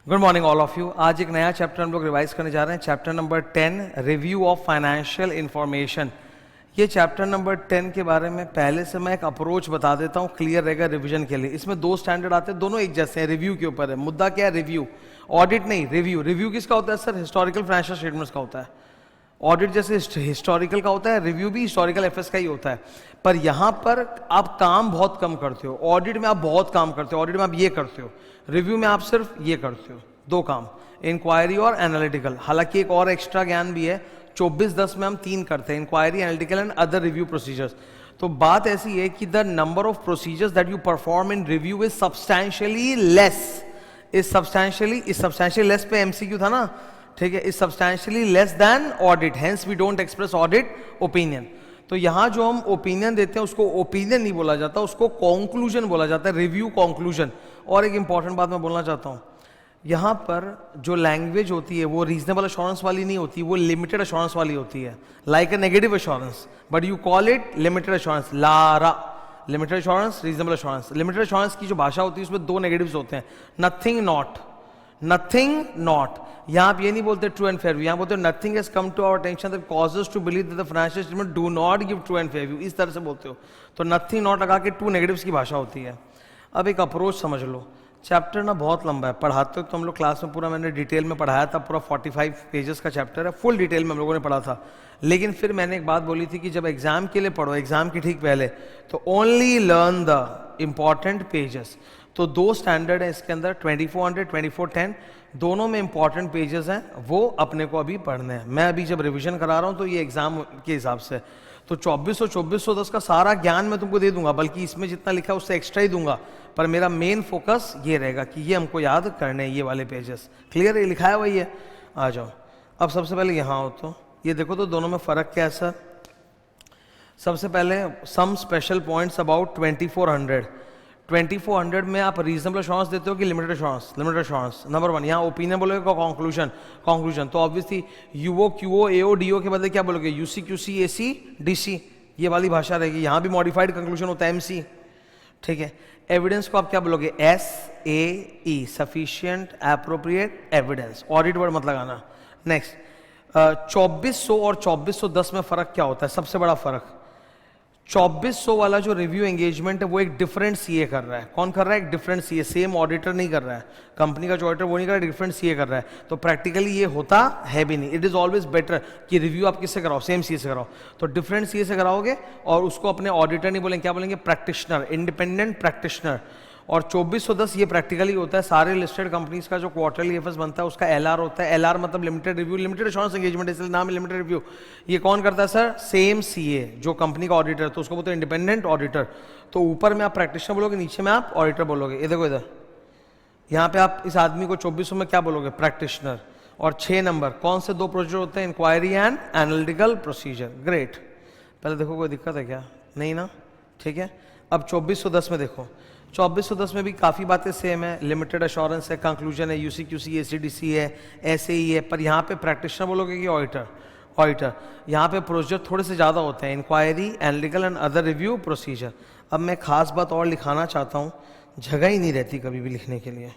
Good morning all of you. आज एक नया चैप्टर हम लोग रिवाइज करने जा रहे हैं, chapter number 10, review of financial information. ये चैप्टर नंबर 10 के बारे में पहले से मैं एक अप्रोच बता देता हूँ, क्लियर रहेगा रिवीजन के लिए। इसमें दो स्टैंडर्ड आते हैं, दोनों एक जैसे हैं, रिव्यू के ऊपर है। मुद्दा क्या है? रिव्यू, ऑडिट नहीं, रिव्यू। रिव्यू किसका होता है सर? हिस्टोरिकल फाइनेंशियल स्टेटमेंट्स का होता है। ऑडिट जैसे हिस्टोरिकल का होता है, रिव्यू भी हिस्टोरिकल एफएस का ही होता है। पर यहाँ पर आप काम बहुत कम करते हो, ऑडिट में आप बहुत काम करते हो। ऑडिट में आप ये करते हो, रिव्यू में आप सिर्फ ये करते हो, दो काम, इंक्वायरी और एनालिटिकल। हालांकि एक और एक्स्ट्रा ज्ञान भी है, 24/10 में हम 3 करते हैं, inquiry, analytical and other review procedures. तो बात ऐसी है कि the number of procedures that you perform in review is substantially less. Is substantially less पे एमसीक्यू था ना, ठीक है। Is substantially less than audit, hence we don't express audit opinion. तो यहां जो हम ओपिनियन देते हैं उसको ओपिनियन नहीं बोला जाता, उसको कंक्लूजन बोला जाता है, रिव्यू कंक्लूजन। और एक इंपॉर्टेंट बात मैं बोलना चाहता हूं, यहां पर जो लैंग्वेज होती है वो रीजनेबल अश्योरेंस वाली नहीं होती, वो लिमिटेड अश्योरेंस वाली होती है, like a negative assurance, but you call it limited assurance. Lara, limited assurance, reasonable assurance. Limited assurance की जो भाषा होती है उसमें दो नेगेटिव्स होते हैं, नथिंग, नॉट। Nothing, not. यहां आप ये नहीं बोलते ट्रू एंड फेयर व्यू, यहां बोलते हो nothing has come to our attention that causes to believe that the financial statement do not give true and fair view, इस तरह से बोलते हो। तो नथिंग, नॉट लगा के टू नेगेटिव्स की भाषा होती है। अब एक अप्रोच समझ लो, चैप्टर ना बहुत लंबा है, पढ़ाते तो हम लोग क्लास में पूरा मैंने डिटेल में पढ़ाया था, पूरा 45 पेजेस का चैप्टर है, फुल डिटेल में हम लोगों ने पढ़ा था। लेकिन फिर मैंने एक बात बोली थी कि जब एग्जाम के लिए पढ़ो, एग्जाम के ठीक पहले, तो only learn the important pages. तो दो स्टैंडर्ड है इसके अंदर, 2400, 2410, दोनों में इंपॉर्टेंट पेजेस हैं, वो अपने को अभी पढ़ने हैं। मैं अभी जब रिवीजन करा रहा हूं तो ये एग्जाम के हिसाब से, तो 2410 का सारा ज्ञान मैं तुमको दे दूंगा, बल्कि इसमें जितना लिखा है उससे एक्स्ट्रा ही दूंगा। पर मेरा मेन फोकस ये रहेगा कि ये हमको याद करने हैं, ये वाले पेजेस। क्लियर है? लिखा है वही है। आ जाओ, अब सबसे पहले यहाँ हो तो ये देखो तो दोनों में फर्क क्या है सर। सबसे पहले सम स्पेशल पॉइंट्स अबाउट 2400 में आप रीजनेबल अश्योरेंस देते हो कि limited assurance? Limited assurance number 1। यहाँ ओपिनियन बोलोगे का कंक्लूजन, तो ऑब्वियसली यूओ, क्यूओ, एओ, डीओ के बदले क्या बोलोगे? यूसी, क्यूसी, एसी, डीसी, ये वाली भाषा रहेगी। यहाँ भी मॉडिफाइड कंक्लूजन होता है, एमसी, ठीक है। एविडेंस को आप क्या बोलोगे? SAE, sufficient appropriate evidence. Audit word मत लगाना। नेक्स्ट, 2400 और 2410 में फर्क क्या होता है? सबसे बड़ा फर्क, 2400 वाला जो रिव्यू एंगेजमेंट है वो एक डिफरेंट सीए कर रहा है। कौन कर रहा है? एक डिफरेंट सीए, सेम ऑडिटर नहीं कर रहा है, कंपनी का जो ऑडिटर वो नहीं कर रहा है, डिफरेंट सीए कर रहा है। तो प्रैक्टिकली ये होता है भी नहीं। इट इज ऑलवेज बेटर कि रिव्यू आप किससे कराओ? सेम सीए से कराओ। तो डिफरेंट सीए से कराओगे और उसको अपने ऑडिटर नहीं बोलेंगे, क्या बोलेंगे? Practitioner, independent practitioner. और 2410 ये प्रैक्टिकली होता है, सारे लिस्टेड कंपनीज का जो क्वार्टरली एफएस बनता है उसका LR होता है। LR मतलब limited review, limited assurance engagement, इसलिए नाम है लिमिटेड रिव्यू। ये कौन करता है सर? सेम सीए, जो कंपनी का ऑडिटर, तो उसको बोलते हैं इंडिपेंडेंट ऑडिटर। तो ऊपर में आप प्रैक्टिशनर बोलोगे, नीचे में आप ऑडिटर बोलोगे। ये देखो इधर, यहाँ पे आप इस आदमी को 2400 में क्या बोलोगे? प्रैक्टिशनर। और 6 नंबर कौन से दो प्रोसीजर होते हैं? Inquiry and analytical procedure. Great. पहले देखो कोई दिक्कत है क्या? नहीं ना, ठीक है। अब 2410 में देखो, 2410 में भी काफ़ी बातें सेम है, लिमिटेड अश्योरेंस है, कंक्लूजन है, यूसी, क्यूसी, एसीडीसी है, एसएई है। पर यहाँ पे प्रैक्टिशनर बोलोगे कि ऑडिटर? ऑडिटर। यहाँ पे प्रोसीजर थोड़े से ज़्यादा होते हैं, inquiry, analytical and other review procedure. अब मैं खास बात और लिखाना चाहता हूँ, जगह ही नहीं रहती कभी भी लिखने के लिए।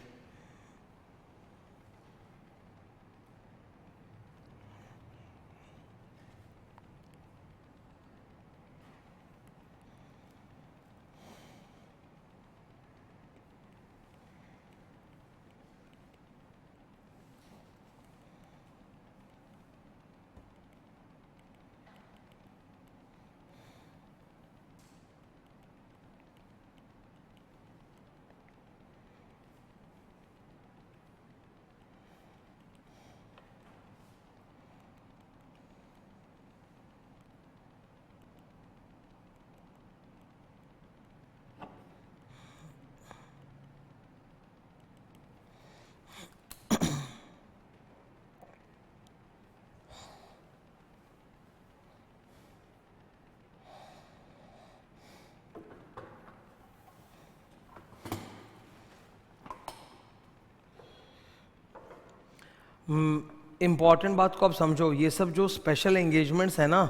इंपॉर्टेंट बात को आप समझो, ये सब जो स्पेशल एंगेजमेंट्स है ना,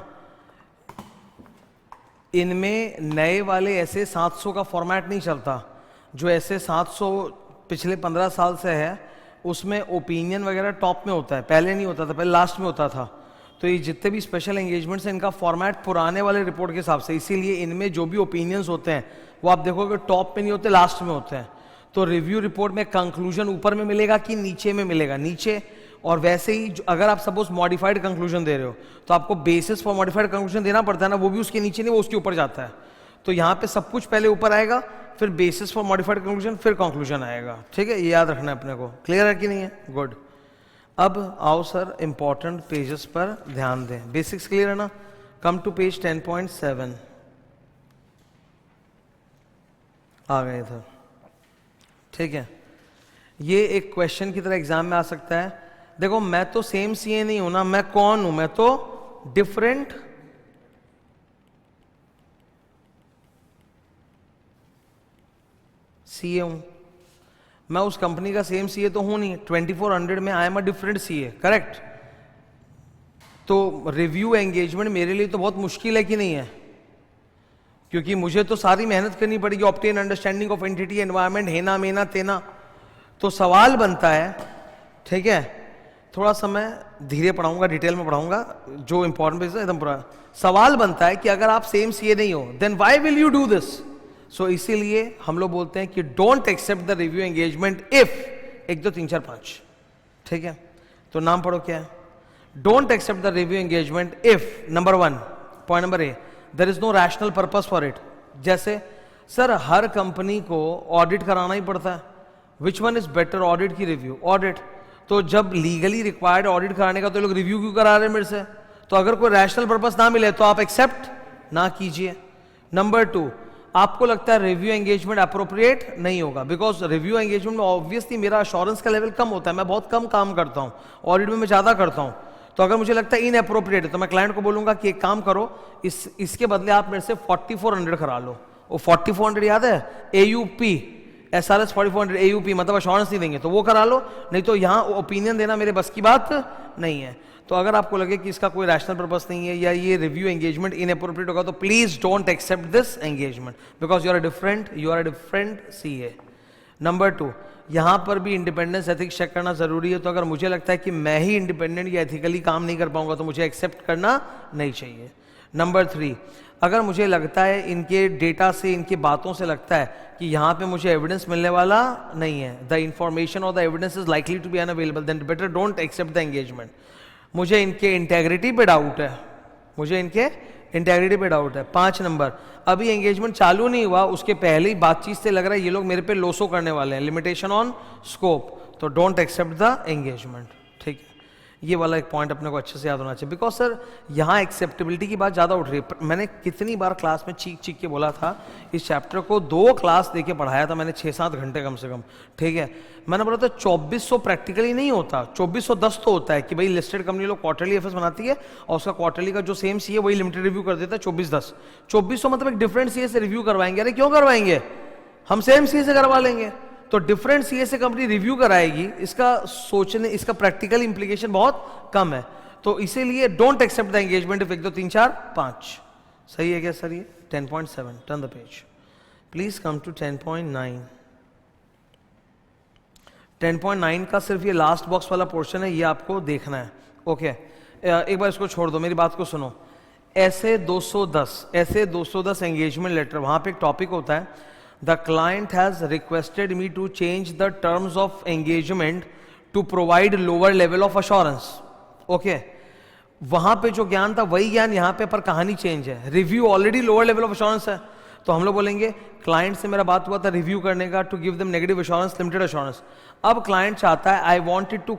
इनमें नए वाले ऐसे 700 का फॉर्मेट नहीं चलता। जो ऐसे 700 पिछले 15 साल से है, उसमें ओपिनियन वगैरह टॉप में होता है, पहले नहीं होता था, पहले लास्ट में होता था। तो ये जितने भी स्पेशल एंगेजमेंट्स हैं इनका फॉर्मेट पुराने वाले रिपोर्ट के हिसाब से, इसीलिए इनमें जो भी ओपिनियंस होते हैं वो आप देखोगे टॉप में नहीं होते, लास्ट में होते हैं। तो रिव्यू रिपोर्ट में कंक्लूजन ऊपर में मिलेगा कि नीचे में मिलेगा? नीचे। और वैसे ही अगर आप सपोज मॉडिफाइड कंक्लूजन दे रहे हो तो आपको बेसिस फॉर मॉडिफाइड कंक्लूजन देना पड़ता है ना, वो भी उसके नीचे नहीं, वो उसके ऊपर जाता है। तो यहाँ पे सब कुछ पहले ऊपर आएगा, फिर बेसिस फॉर मॉडिफाइड कंक्लूजन, फिर कंक्लूजन आएगा। ठीक है, ये याद रखना है अपने को। क्लियर है कि नहीं है? गुड। अब आओ सर इंपॉर्टेंट पेजेस पर ध्यान दें। बेसिक्स क्लियर है ना? कम टू पेज 10.7 आ गए इधर। ठीक है, ये एक क्वेश्चन की तरह एग्जाम में आ सकता है। देखो मैं तो सेम सीए नहीं हूं ना, मैं कौन हूं? मैं तो डिफरेंट सीए हूं। मैं उस कंपनी का सेम सीए तो हूं नहीं, 2400 में आई am a different CA, correct? तो रिव्यू एंगेजमेंट मेरे लिए तो बहुत मुश्किल है कि नहीं है? क्योंकि मुझे तो सारी मेहनत करनी पड़ेगी, obtain understanding of entity, environment, हेना मेना तेना। तो सवाल बनता है, ठीक है, थोड़ा सा मैं धीरे पढ़ाऊंगा, डिटेल में पढ़ाऊंगा, जो इंपॉर्टेंट है एकदम पूरा। सवाल बनता है कि अगर आप सेम सीए नहीं हो then why will you do this? So इसीलिए हम लोग बोलते हैं कि don't accept the review engagement if 1 2 3 4 5। ठीक है, तो नाम पढ़ो क्या है? Don't accept the review engagement if number 1, point number A, there is no rational purpose for it. जैसे सर हर कंपनी को ऑडिट कराना ही पड़ता है, which one is better, audit की रिव्यू? ऑडिट। तो जब लीगली रिक्वायर्ड ऑडिट कराने का तो लोग रिव्यू क्यों करा रहे हैं मेरे से? तो अगर कोई रैशनल पर्पस ना मिले तो आप एक्सेप्ट ना कीजिए। नंबर 2, आपको लगता है रिव्यू एंगेजमेंट अप्रोप्रिएट नहीं होगा, बिकॉज रिव्यू एंगेजमेंट में ऑब्वियसली मेरा अश्योरेंस का लेवल कम होता है, मैं बहुत कम काम करता हूं, ऑडिट में मैं ज्यादा करता हूं। तो अगर मुझे लगता है इनअप्रोप्रिएट है तो मैं क्लाइंट को बोलूंगा कि एक काम करो, इसके बदले आप मेरे से 4400 करा लो। वो 4400 याद है? AUP, SRS 4400 AUP, मतलब अश्योरेंस नहीं देंगे तो वो करा लो, नहीं तो यहाँ ओपिनियन देना मेरे बस की बात नहीं है। तो अगर आपको लगे कि इसका कोई रैशनल पर्पस नहीं है या ये रिव्यू एंगेजमेंट इनअप्रोप्रिएट होगा तो please don't accept this engagement, because you are a different CA. Number 2, यहां पर भी इंडिपेंडेंस एथिक्स चेक करना जरूरी है। तो अगर मुझे लगता है कि मैं ही इंडिपेंडेंट या एथिकली काम नहीं कर पाऊंगा तो मुझे एक्सेप्ट करना नहीं चाहिए। नंबर 3, अगर मुझे लगता है इनके डेटा से, इनकी बातों से लगता है कि यहाँ पे मुझे एविडेंस मिलने वाला नहीं है, द इंफॉर्मेशन और the evidence is likely to be unavailable, then better don't accept the engagement. मुझे इनके इंटेग्रिटी पे डाउट है, मुझे इनके इंटेग्रिटी पे डाउट है। 5 नंबर, अभी एंगेजमेंट चालू नहीं हुआ, उसके पहले ही बातचीत से लग रहा है ये लोग मेरे पे लोसो करने वाले हैं, लिमिटेशन ऑन स्कोप, तो डोंट एक्सेप्ट द एंगेजमेंट। ठीक है, ये वाला एक पॉइंट अपने को अच्छे से याद होना चाहिए, बिकॉज सर यहाँ एक्सेप्टेबिलिटी की बात ज़्यादा उठ रही है। मैंने कितनी बार क्लास में चीख चीख के बोला था, इस चैप्टर को 2 क्लास देके पढ़ाया था मैंने, 6-7 घंटे कम से कम। ठीक है, मैंने बोला था 2400 प्रैक्टिकली नहीं होता, 2410 तो होता है कि भाई लिस्टेड कंपनी लोग क्वार्टरली एफएस बनाती है और उसका क्वार्टरली का जो सेम सी है वही लिमिटेड रिव्यू कर देता है 2410। 2400 मतलब एक डिफरेंट सीए से रिव्यू करवाएंगे। अरे क्यों करवाएंगे, हम सेम सीए से करवा लेंगे। तो डिफरेंट सीए से कंपनी रिव्यू कराएगी, इसका सोचने, इसका प्रैक्टिकल इंप्लीकेशन बहुत कम है। तो इसीलिए don't accept the engagement if 1 2 3 4 5। सही है क्या सर? ये 10.7, turn the page please, come to 10.9। 10.9 का सिर्फ ये लास्ट बॉक्स वाला पोर्शन है, ये आपको देखना है। ओके, एक बार इसको छोड़ दो, मेरी बात को सुनो। ऐसे 210 एंगेजमेंट लेटर, वहां पे एक टॉपिक होता है, the client has requested me to change the terms of engagement to provide lower level of assurance. Okay, वहां पे जो ज्ञान था वही ज्ञान यहां पे, पर कहानी चेंज है। Review already lower level of assurance है, तो हम लोग बोलेंगे क्लाइंट से मेरा बात हुआ था रिव्यू करने का, to give them negative assurance, limited assurance. अब क्लाइंट चाहता है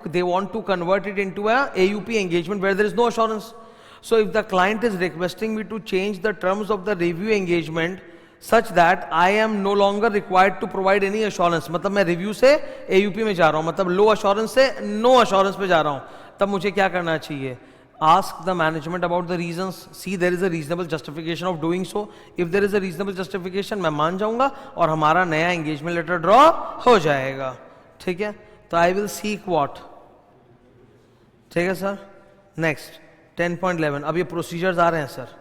they want to convert it into a AUP engagement where there is no assurance. So if the client is requesting me to change the terms of the review engagement such that I am no longer required to provide any assurance, मतलब मैं review से AUP में जा रहा हूं, मतलब लो assurance से no assurance पे जा रहा हूं, तब मुझे क्या करना चाहिए? Ask the management about the reasons. See there is a reasonable justification of doing so. If there is a reasonable justification, मैं मान जाऊंगा और हमारा नया एंगेजमेंट लेटर ड्रॉ हो जाएगा। ठीक है, तो I will seek what? ठीक है सर। नेक्स्ट 10.11, अब ये प्रोसीजर्स आ रहे हैं सर।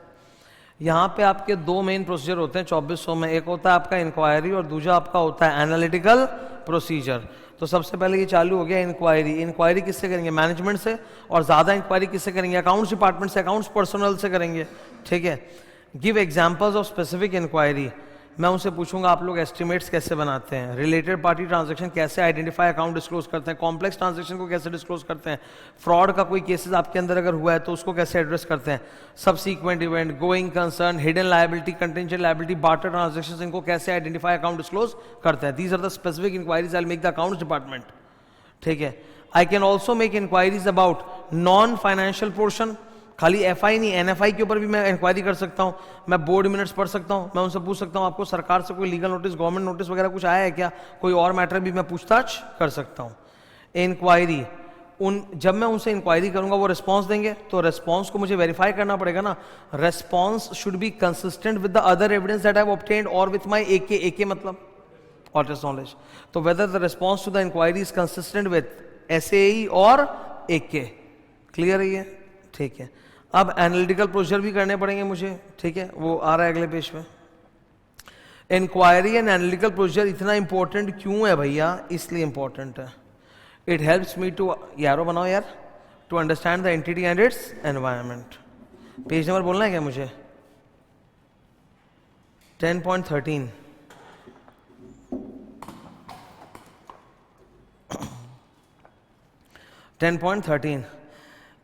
यहाँ पे आपके 2 मेन प्रोसीजर होते हैं 2400 में, एक होता है आपका इंक्वायरी और दूसरा आपका होता है एनालिटिकल प्रोसीजर। तो सबसे पहले ये चालू हो गया इंक्वायरी। इंक्वायरी किससे करेंगे? मैनेजमेंट से, और ज़्यादा इंक्वायरी किससे करेंगे? अकाउंट्स डिपार्टमेंट से, अकाउंट्स पर्सनल से करेंगे। ठीक है, give examples of specific inquiry. मैं उनसे पूछूंगा आप लोग एस्टिमेट्स कैसे बनाते हैं, रिलेटेड पार्टी ट्रांजैक्शन कैसे आइडेंटिफाई अकाउंट डिस्क्लोज करते हैं, कॉम्प्लेक्स ट्रांजैक्शन को कैसे डिस्क्लोज करते हैं, फ्रॉड का कोई केसेस आपके अंदर अगर हुआ है तो उसको कैसे एड्रेस करते हैं, subsequent event, going concern, hidden liability, contingent liability, barter transactions, इनको कैसे आइडेंटिफाई अकाउंट डिस्क्लोज करते हैं। These are the specific inquiries I will make the accounts department. ठीक है, I can also make inquiries about non financial portion, खाली FI नहीं, NFI के ऊपर भी मैं इंक्वायरी कर सकता हूं। मैं बोर्ड मिनट्स पढ़ सकता हूं, मैं उनसे पूछ सकता हूं आपको सरकार से कोई लीगल नोटिस, गवर्नमेंट नोटिस वगैरह कुछ आया है क्या, कोई और मैटर भी मैं पूछताछ कर सकता हूं। इंक्वायरी, जब मैं उनसे इंक्वायरी करूंगा वो रिस्पॉन्स देंगे, तो रिस्पॉन्स को मुझे वेरीफाई करना पड़ेगा ना। Response should be consistent with the other evidence that I have obtained और विथ माय एके मतलब ऑडिट नॉलेज। तो whether the response to the inquiry is consistent with SAE और एके। क्लियर है ये? ठीक है, अब एनालिटिकल प्रोसीजर भी करने पड़ेंगे मुझे। ठीक है, वो आ रहा है अगले पेज पे। इंक्वायरी एंड एनालिटिकल प्रोसीजर इतना इंपॉर्टेंट क्यों है भैया? इसलिए इंपॉर्टेंट है, इट हेल्प्स मी टू, यारो बनाओ यार, to understand the entity and its environment. Page number बोलना है क्या मुझे? 10.13।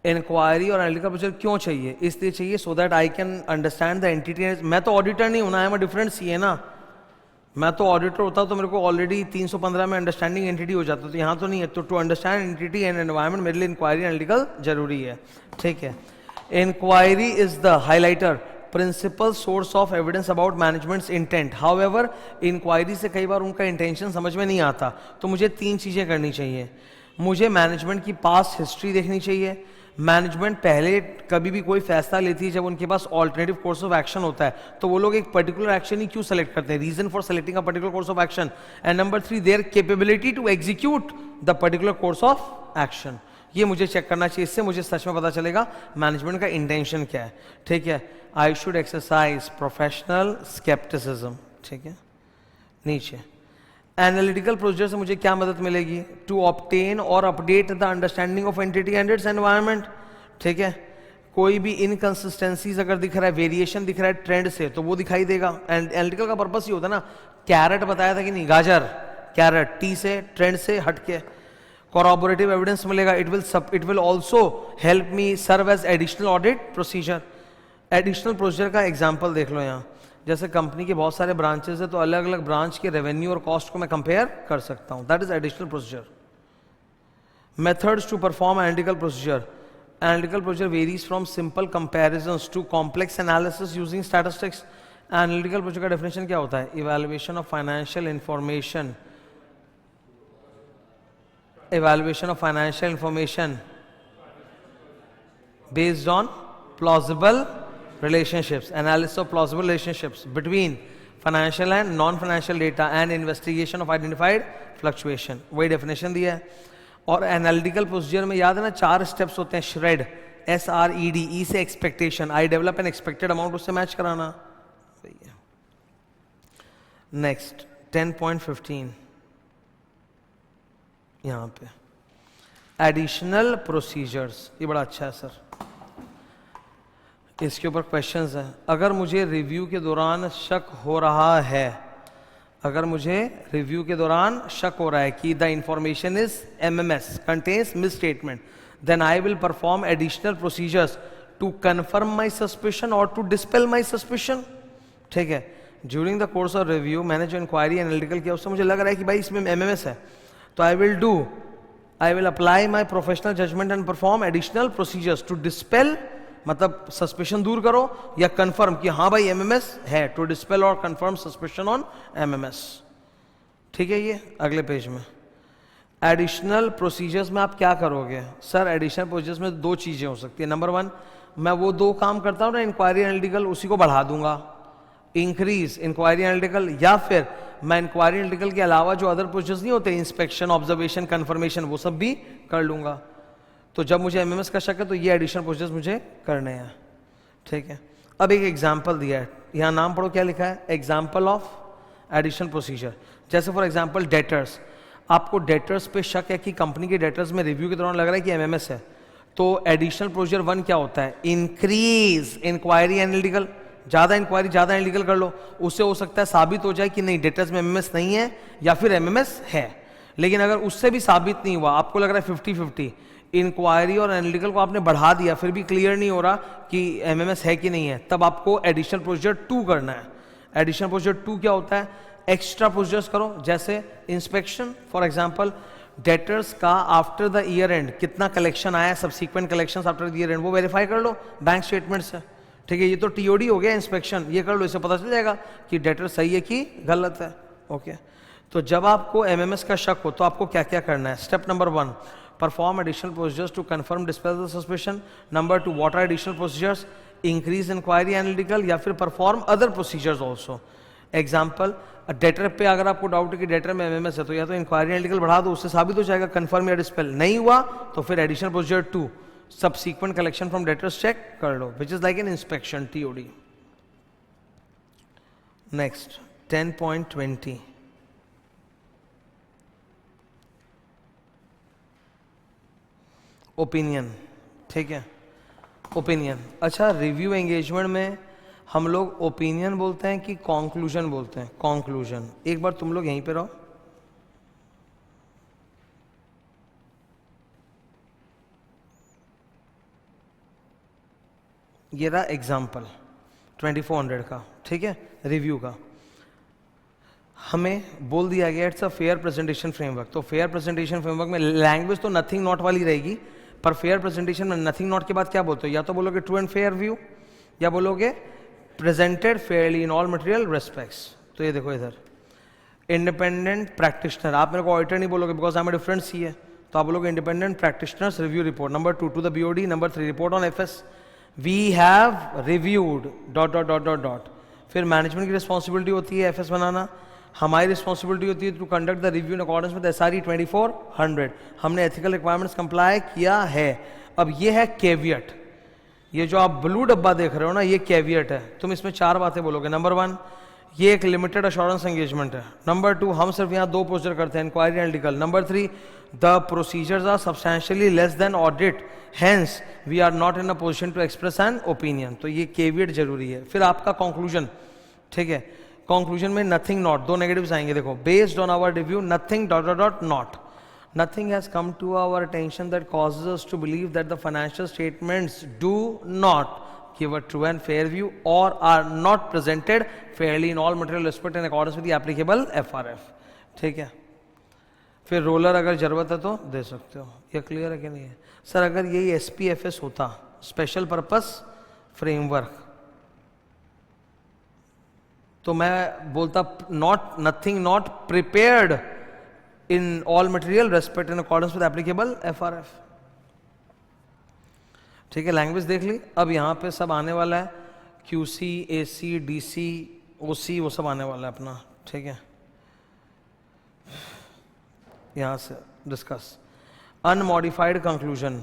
इंक्वायरी और एनालिटिकल प्रोसीजर क्यों चाहिए? इसलिए चाहिए so that I can understand the entity. मैं तो ऑडिटर नहीं हूं ना, आई एम अ डिफरेंट सीए ना। मैं तो ऑडिटर होता तो मेरे को ऑलरेडी 315 में अंडरस्टैंडिंग एंटिटी हो जाता, तो यहाँ तो नहीं है। तो to understand entity and environment मेरे लिए इंक्वायरी एनालिटिकल जरूरी है। ठीक है, inquiry is the highlighter, principal source of evidence about management's intent. However inquiry से कई बार उनका इंटेंशन समझ में नहीं आता, तो मुझे 3 चीजें करनी चाहिए। मुझे मैनेजमेंट की पास्ट हिस्ट्री देखनी चाहिए। मैनेजमेंट पहले कभी भी कोई फैसला लेती है जब उनके पास ऑल्टरनेटिव कोर्स ऑफ एक्शन होता है, तो वो लोग एक पर्टिकुलर एक्शन ही क्यों सेलेक्ट करते हैं, reason for selecting a particular course of action. And number 3, their capability to execute the particular course of action. ये मुझे चेक करना चाहिए, इससे मुझे सच में पता चलेगा मैनेजमेंट का इंटेंशन क्या है। ठीक है, I should exercise professional scepticism. ठीक है, नीचे एनालिटिकल प्रोसीजर से मुझे क्या मदद मिलेगी? टू ऑब्टेन और update the understanding of entity and its environment. ठीक है, कोई भी इनकंसिस्टेंसीज अगर दिख रहा है, वेरिएशन दिख रहा है ट्रेंड से, तो वो दिखाई देगा। एंड एनालिटिकल का पर्पस ही होता है ना, कैरेट बताया था कि नहीं, गाजर कैरेट, टी से ट्रेंड से हट के corroborative एविडेंस मिलेगा। It will also help me serve as additional audit procedure. Additional procedure का एग्जाम्पल देख लो यहाँ, जैसे कंपनी के बहुत सारे ब्रांचेस है, तो अलग अलग ब्रांच के रेवेन्यू और कॉस्ट को मैं कंपेयर कर सकता हूँ, that is additional procedure. Methods to perform analytical procedure. Analytical procedure varies from simple comparisons to complex analysis using statistics. Analytical procedure का डेफिनेशन क्या होता है? Evaluation of financial information, evaluation of financial information based on plausible relationships, analysis of plausible relationships between financial and non-financial data and investigation of identified fluctuation। वही definition दिया है। और analytical procedure में याद है ना 4 steps होते हैं, SRED, SRED, E से expectation, I develop an expected amount, उससे मैच कराना। नेक्स्ट 10.15 यहाँ पे एडिशनल प्रोसीजर्स, ये बड़ा अच्छा है सर, इसके ऊपर क्वेश्चंस हैं। अगर मुझे रिव्यू के दौरान शक हो रहा है, अगर मुझे रिव्यू के दौरान शक हो रहा है कि the information is MMS contains misstatement, then I will perform additional procedures to confirm my suspicion और टू डिस्पेल माई सस्पिशन। ठीक है, during the course of review मैंने जो इंक्वायरी एनालिटिकल किया उससे मुझे लग रहा है कि भाई इसमें एमएमएस है, तो I will apply my professional judgment and perform additional procedures to dispel, मतलब सस्पेशन दूर करो या कंफर्म कि हाँ भाई एमएमएस है, टू डिस्पेल और कंफर्म सस्पेशन ऑन एमएमएस। ठीक है, ये अगले पेज में एडिशनल प्रोसीजर्स में आप क्या करोगे? सर एडिशनल प्रोसीजर्स में 2 चीजें हो सकती है। नंबर 1, मैं वो 2 काम करता हूँ ना इंक्वायरी एनालिटिकल, उसी को बढ़ा दूंगा, इंक्रीज इंक्वायरी एनालिटिकल, या फिर मैं इंक्वायरी एनालिटिकल के अलावा जो अदर प्रोसीजर्स नहीं होते, इंस्पेक्शन, ऑब्जर्वेशन, कंफर्मेशन, वो सब भी कर लूंगा। तो जब मुझे एमएमएस का शक है तो ये एडिशनल प्रोसीजर्स मुझे करने हैं। ठीक है, अब एक एग्जांपल दिया है, यहाँ नाम पढ़ो क्या लिखा है, एग्जांपल ऑफ एडिशनल प्रोसीजर। जैसे फॉर एग्जांपल डेटर्स, आपको डेटर्स पे शक है कि कंपनी के डेटर्स में रिव्यू के दौरान लग रहा है कि एमएमएस है, तो एडिशनल प्रोसीजर 1 क्या होता है? इंक्रीज इंक्वायरी एनालिटिकल, ज़्यादा इंक्वायरी ज़्यादा एनालिटिकल कर लो, उससे हो सकता है साबित हो जाए कि नहीं डेटर्स में एमएमएस नहीं है या फिर एमएमएस है। लेकिन अगर उससे भी साबित नहीं हुआ, आपको लग रहा है 50-50, इंक्वायरी और एनालिटिकल को आपने बढ़ा दिया फिर भी क्लियर नहीं हो रहा कि एमएमएस है कि नहीं है, तब आपको एडिशनल प्रोसीजर 2 करना है। एडिशनल प्रोसीजर 2 क्या होता है? एक्स्ट्रा प्रोसीजर्स करो, जैसे इंस्पेक्शन। फॉर एग्जांपल डेटर्स का आफ्टर द ईयर एंड कितना कलेक्शन आया, subsequent collections after the year and, वो वेरीफाई कर लो बैंक स्टेटमेंट से। ठीक है, ये तो टीओडी हो गया इंस्पेक्शन, ये कर लो, इससे पता चल जाएगा कि डेटर सही है कि गलत है। ओके, तो जब आपको एमएमएस का शक हो तो आपको क्या क्या करना है? Step number 1, perform additional procedures to confirm dispel the suspicion. Number 2, what are additional procedures? Increase inquiry analytical या फिर perform other procedures also. Example, debtor पे अगर आपको डाउट है कि डेटर में एमएमएस है तो या तो इंक्वायरी एनालिटिकल बढ़ा दो, उससे साबित हो जाएगा कंफर्म या डिस्पेल। नहीं हुआ तो फिर additional procedure 2, subsequent collection from debtors check कर लो, which is like an inspection, TOD. Next 10.20, opinion. ठीक है, ओपिनियन। अच्छा, रिव्यू एंगेजमेंट में हम लोग ओपिनियन बोलते हैं कि कॉन्क्लूजन बोलते हैं? कॉन्क्लूजन। एक बार तुम लोग यहीं पे रहो, ये रहा एग्जाम्पल 2400 का। ठीक है, रिव्यू का हमें बोल दिया गया it's a fair presentation framework. तो फेयर प्रेजेंटेशन फ्रेमवर्क में लैंग्वेज तो नथिंग नॉट वाली रहेगी, पर फेयर प्रेजेंटेशन में नथिंग नॉट के बाद क्या बोलते हो? या तो बोलोगे ट्रू एंड फेयर व्यू, या बोलोगे प्रेजेंटेड फेयरली इन ऑल मटेरियल रेस्पेक्ट्स। तो ये देखो इधर इंडिपेंडेंट प्रैक्टिशनर, आप मेरे को ऑडिटर नहीं बोलोगे because I am a different C है, तो आप बोलोगे independent practitioner's review report. Number 2 to the BOD. Number 3 report on FS, we have reviewed dot dot dot dot dot. फिर मैनेजमेंट की रिस्पॉन्सिबिलिटी होती है एफएस बनाना, हमारी रिस्पॉन्सिबिलिटी होती है to conduct the review in accordance with SRE 2400। हमने ethical requirements comply किया है। अब ये है कैवियट, ये जो आप ब्लू डब्बा देख रहे हो ना, ये कैवियट है। तुम इसमें 4 बातें बोलोगे। नंबर 1, ये एक लिमिटेड अश्योरेंस एंगेजमेंट है। नंबर 2, हम सिर्फ यहाँ 2 प्रोसीजर करते हैं, inquiry analytical. Number 3, the procedures are substantially less than audit, hence we are not in a position to express an opinion. तो ये कैवियट जरूरी है। फिर आपका कंक्लूजन। ठीक है, कंक्लूजन में नथिंग नॉट, 2 नेगेटिव्स आएंगे। देखो, based on our review nothing dot dot dot not, nothing has come to our attention that causes us to believe that the financial statements do not give a true and fair view or are not presented fairly in all material respect in accordance with the applicable FRF। ठीक है, फिर roller अगर जरूरत है तो दे सकते हो। ये क्लियर है कि नहीं है? सर अगर यही SPFS होता, स्पेशल पर्पस फ्रेमवर्क, तो मैं बोलता not nothing not prepared in all material respect in accordance with applicable FRF। ठीक है, लैंग्वेज देख ली। अब यहाँ पे सब आने वाला है, QC, AC, DC, OC, वो सब आने वाला है अपना। ठीक है, यहाँ से डिस्कस अनमॉडिफाइड कंक्लूजन।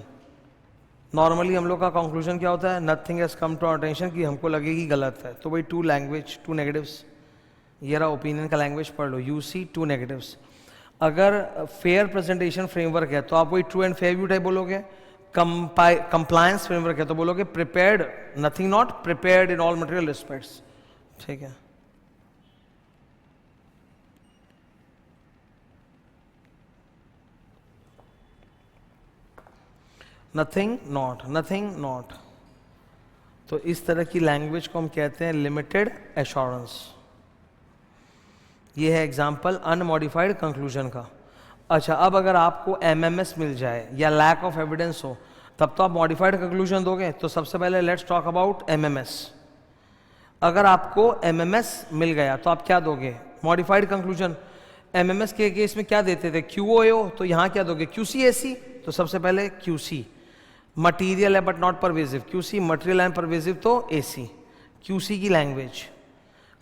नॉर्मली हम लोग का कंक्लूजन क्या होता है? Nothing has come to our attention, कि हमको लगेगी गलत है। तो भाई 2 लैंग्वेज, 2 नेगेटिव्स। ये रहा ओपिनियन का लैंग्वेज, पढ़ लो, UC 2 नेगेटिव्स। अगर फेयर प्रेजेंटेशन फ्रेमवर्क है तो आप वही true and fair view type बोलोगे। कंप्लायंस फ्रेमवर्क है तो बोलोगे prepared, nothing not prepared in all material respects. ठीक है, नथिंग नॉट, नथिंग नॉट। तो इस तरह की लैंग्वेज को हम कहते हैं लिमिटेड एश्योरेंस। ये है एग्जाम्पल अनमॉडिफाइड कंक्लूजन का। अच्छा, अब अगर आपको एमएमएस मिल जाए या लैक ऑफ एविडेंस हो, तब तो आप मॉडिफाइड कंक्लूजन दोगे। तो सबसे पहले लेट्स टॉक अबाउट एमएमएस। अगर आपको एमएमएस मिल गया तो आप क्या दोगे? Modified conclusion. एमएमएस के केस में क्या देते थे? QoAO, तो यहाँ क्या दोगे? QCAC। तो सबसे पहले QC मटीरियल है but not pervasive, QC material and pervasive तो AC। QC की लैंग्वेज।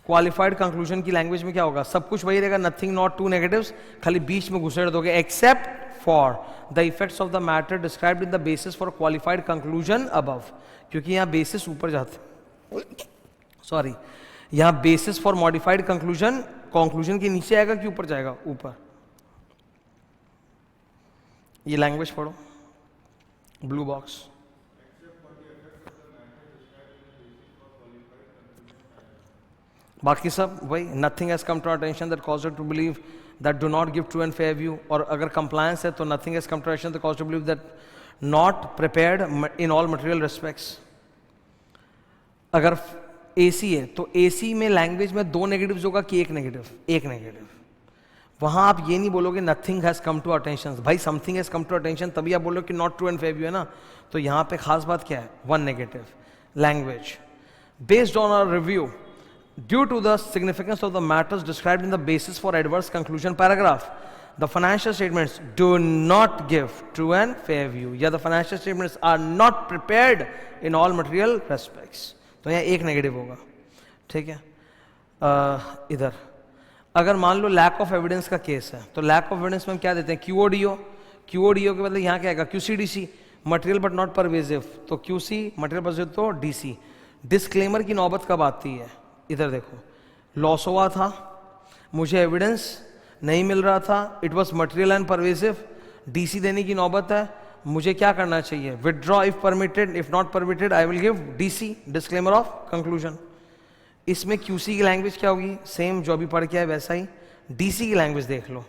क्वालिफाइड कंक्लूजन की लैंग्वेज में क्या होगा? सब कुछ वही रहेगा, नथिंग नॉट 2 नेगेटिव्स, खाली बीच में घुसेड़ दोगे except for the effects of the matter described in the basis for qualified conclusion above. क्योंकि यहाँ बेसिस ऊपर जाते, सॉरी, यहाँ basis for modified conclusion, conclusion के नीचे आएगा कि ऊपर जाएगा? ऊपर। ये लैंग्वेज पढ़ो, ब्लू बॉक्स। बाकी सब वही, nothing has come to attention that cause to believe that do not give true and fair view, और अगर कंप्लायंस है तो nothing has come to attention that cause to believe that not prepared in all material respects. अगर AC है तो AC में language में 2 negatives होगा कि 1 नेगेटिव? 1 नेगेटिव। वहां आप ये नहीं बोलोगे nothing has come to attention, भाई something has come to attention, तभी आप बोलोगे कि not true and fair view है ना। तो यहां पे खास बात क्या है? 1 negative. Language based on our review due to the significance of the matters described in the basis for adverse conclusion paragraph, the financial statements do not give true and fair view, या the financial statements are not prepared in all material respects। तो यहाँ 1 negative होगा, ठीक है। इधर अगर मान लो lack of evidence का केस है तो लैक ऑफ एविडेंस में हम क्या देते हैं? QODO। QODO के मतलब यहाँ क्या आएगा? QCDC, material but not pervasive, तो QC मटेरियल परवेजिव तो DC। डिस्क्लेमर की नौबत कब आती है? इधर देखो, लॉस हुआ था, मुझे एविडेंस नहीं मिल रहा था, it was material and pervasive, DC देने की नौबत है, मुझे क्या करना चाहिए? Withdraw if permitted, if not permitted I will give DC, disclaimer of conclusion. इसमें QC की लैंग्वेज क्या होगी? सेम जो अभी पढ़ के आए वैसा ही। DC की लैंग्वेज देख लो,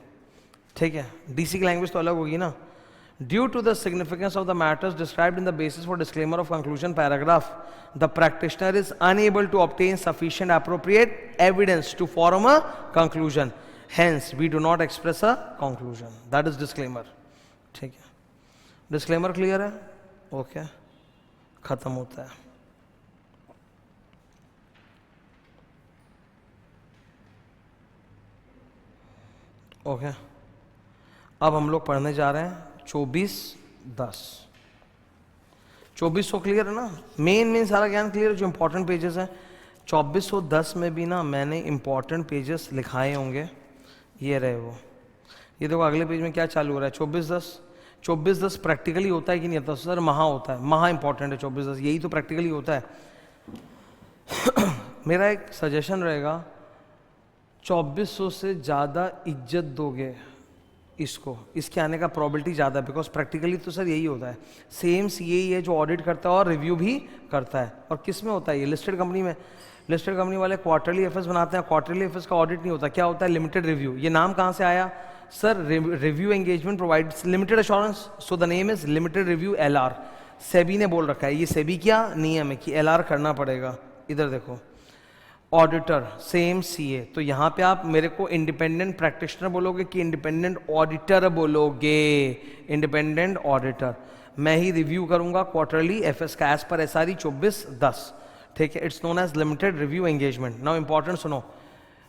ठीक है, DC की लैंग्वेज तो अलग होगी ना। Due to the significance of the matters described in the basis for disclaimer of conclusion paragraph, the practitioner is unable to obtain sufficient appropriate evidence to form a conclusion. Hence, we do not express a conclusion. That is disclaimer. ठीक है, disclaimer clear है? Okay, खत्म होता है। Okay, अब हम लोग पढ़ने जा रहे हैं 24-10। 2400 क्लियर है ना? मेन सारा ज्ञान क्लियर है, जो इंपॉर्टेंट पेजेस हैं। 2410 में भी ना मैंने इंपॉर्टेंट पेजेस लिखाए होंगे, ये रहे वो। ये देखो अगले पेज में क्या चालू हो रहा है? 2410। 2410 प्रैक्टिकली होता है कि नहीं होता? सर महा होता है, महा इंपॉर्टेंट है 2410, यही तो प्रैक्टिकली होता है। मेरा एक सजेशन रहेगा, 2400 से ज़्यादा इज्जत दोगे इसको, इसके आने का प्रॉबिलिटी ज़्यादा है, बिकॉज प्रैक्टिकली तो सर यही होता है। सेम CA ही है जो ऑडिट करता है और रिव्यू भी करता है। और किस में होता है ये? लिस्टेड कंपनी में। लिस्टेड कंपनी वाले क्वार्टरली एफएस बनाते हैं, क्वार्टरली एफएस का ऑडिट नहीं होता। क्या होता है? Limited review. ये नाम कहाँ से आया? Sir review engagement provides limited assurance, so the name is limited review LR। SEBI ने बोल रखा है, ये सेबी क्या नियम है कि LR करना पड़ेगा। इधर देखो, ऑडिटर सेम CA, तो यहाँ पे आप मेरे को इंडिपेंडेंट प्रैक्टिशनर बोलोगे कि इंडिपेंडेंट ऑडिटर बोलोगे? Independent auditor. मैं ही रिव्यू करूंगा क्वार्टरली एफएस का एज पर SRE 2410, ठीक है। It's known as limited review engagement. Now important सुनो,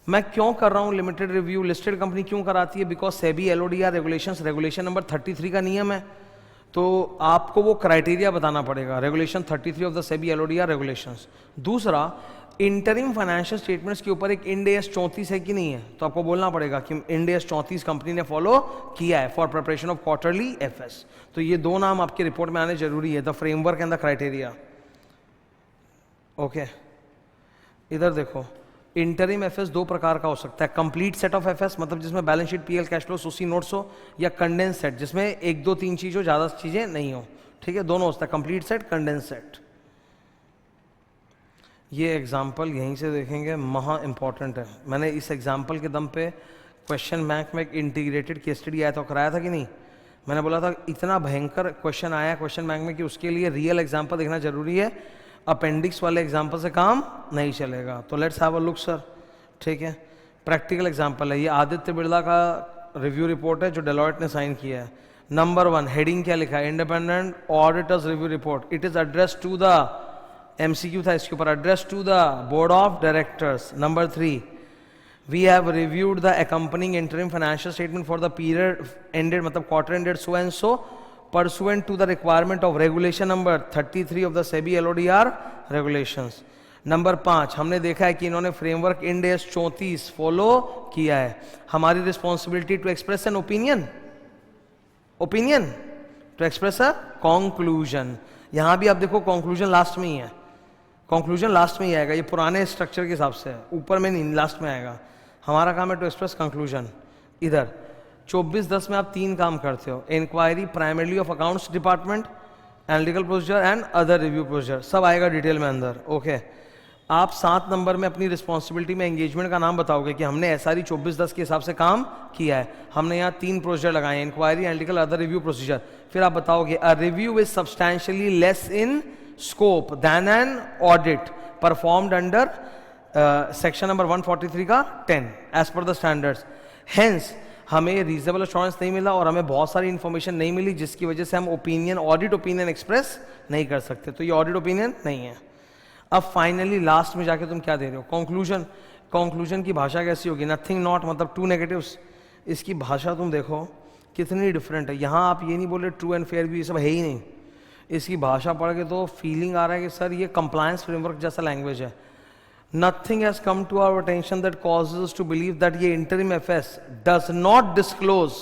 मैं क्यों कर रहा हूँ लिमिटेड रिव्यू? लिस्टेड कंपनी क्यों कराती है? Because SEBI LODR regulations, regulation number 33 का नियम है, तो आपको वो क्राइटेरिया बताना पड़ेगा। Regulation 33 of the SEBI LODR regulations. दूसरा, इंटरिम फाइनेंशियल स्टेटमेंट्स के ऊपर एक IND AS 34 है कि नहीं है, तो आपको बोलना पड़ेगा कि IND AS 34 कंपनी ने फॉलो किया है for preparation of quarterly FS. तो ये 2 नाम आपके रिपोर्ट में आने जरूरी है, the framework and the criteria. Okay, इधर देखो, इंटरिम एफएस 2 प्रकार का हो सकता है। कंप्लीट सेट ऑफ एफएस, मतलब जिसमें balance sheet, PL, cash flow, SOCIE notes हो, या कंडेंस सेट जिसमें 1 2 3 चीज हो, ज्यादा चीजें नहीं हो, ठीक है। दोनों होता है, कंप्लीट सेट, कंडेंस सेट। ये एग्जाम्पल यहीं से देखेंगे, महा इंपॉर्टेंट है। मैंने इस एग्जाम्पल के दम पे क्वेश्चन बैंक में एक इंटीग्रेटेड केस स्टडी आया था, कराया था कि नहीं? मैंने बोला था इतना भयंकर क्वेश्चन आया क्वेश्चन बैंक में कि उसके लिए रियल एग्जाम्पल देखना जरूरी है, अपेंडिक्स वाले एग्जाम्पल से काम नहीं चलेगा। तो let's have a look sir, ठीक है। प्रैक्टिकल एग्जाम्पल है ये, आदित्य बिरला का रिव्यू रिपोर्ट है जो डेलॉयट ने साइन किया है। नंबर 1 हेडिंग क्या लिखा है? Independent auditors review report. It is address to the, MCQ था इसके ऊपर, address to the board of directors. Number 3, we have reviewed the accompanying interim financial statement for the period ended, मतलब quarter ended so and so, pursuant to the requirement of regulation number 33 of the SEBI LODR regulations। Number 5, हमने देखा है कि इन्होंने framework IND AS 34 follow किया है। हमारी responsibility to express an opinion, opinion to express a conclusion. यहां भी आप देखो कंक्लूजन लास्ट में ही है, कंक्लूजन लास्ट में ही आएगा, ये पुराने स्ट्रक्चर के हिसाब से है, ऊपर में नहीं, लास्ट में आएगा। हमारा काम है टू एक्सप्रेस कंक्लूजन। इधर 24-10 में आप 3 काम करते हो, inquiry primarily of accounts department, analytical procedure and other review procedure, सब आएगा डिटेल में अंदर। ओके, आप 7 नंबर में अपनी रिस्पॉन्सिबिलिटी में एंगेजमेंट का नाम बताओगे कि हमने एसआरई 24-10 के हिसाब से काम किया है, हमने यहाँ 3 प्रोसीजर लगाए, inquiry, analytical, other review procedure. फिर आप बताओगे a review is substantially less in scope than an audit performed under section number 143 का 10 as per the standards. Hence हमें रीजनेबल एश्योरेंस नहीं मिला और हमें बहुत सारी इंफॉर्मेशन नहीं मिली, जिसकी वजह से हम ओपिनियन, ऑडिट ओपिनियन एक्सप्रेस नहीं कर सकते। तो ये ऑडिट ओपिनियन नहीं है। अब फाइनली लास्ट में जाके तुम क्या दे रहे हो, कंक्लूजन। कंक्लूजन की भाषा कैसी होगी, नथिंग नॉट मतलब टू नेगेटिव्स। इसकी भाषा तुम देखो कितनी डिफरेंट है। यहाँ आप ये नहीं बोले ट्रू एंड फेयर भी, ये सब है ही नहीं। इसकी भाषा पढ़ के तो फीलिंग आ रहा है कि सर ये कंप्लायंस फ्रेमवर्क जैसा लैंग्वेज है। Nothing has come to our attention that causes us to believe that ये interim FS does not disclose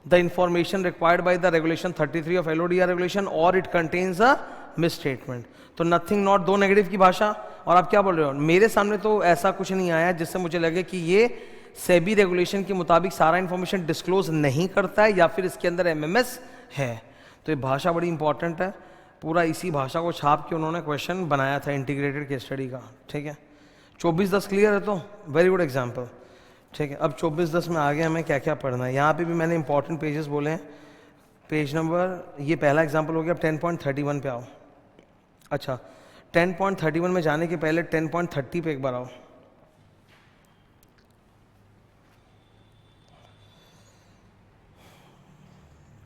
the information required by the regulation 33 of LODR regulation or it contains a misstatement. तो nothing not, दो negative की भाषा। और आप क्या बोल रहे हो, मेरे सामने तो ऐसा कुछ नहीं आया जिससे मुझे लगे कि ये सेबी रेगुलेशन के मुताबिक सारा इंफॉर्मेशन डिस्क्लोज नहीं करता है या फिर इसके अंदर MMS है। तो ये भाषा बड़ी इंपॉर्टेंट है। पूरा इसी भाषा को छाप के उन्होंने क्वेश्चन बनाया था इंटीग्रेटेड केस स्टडी का। ठीक है, 24-10 क्लियर है, तो वेरी गुड एग्जाम्पल। ठीक है, अब 24-10 में आगे हमें क्या क्या पढ़ना है। यहाँ पे भी मैंने इंपॉर्टेंट पेजेस बोले हैं। पेज नंबर, ये पहला एग्जाम्पल हो गया। अब 10.31 पे आओ। अच्छा, 10.31 में जाने के पहले 10.30 पे एक बार आओ।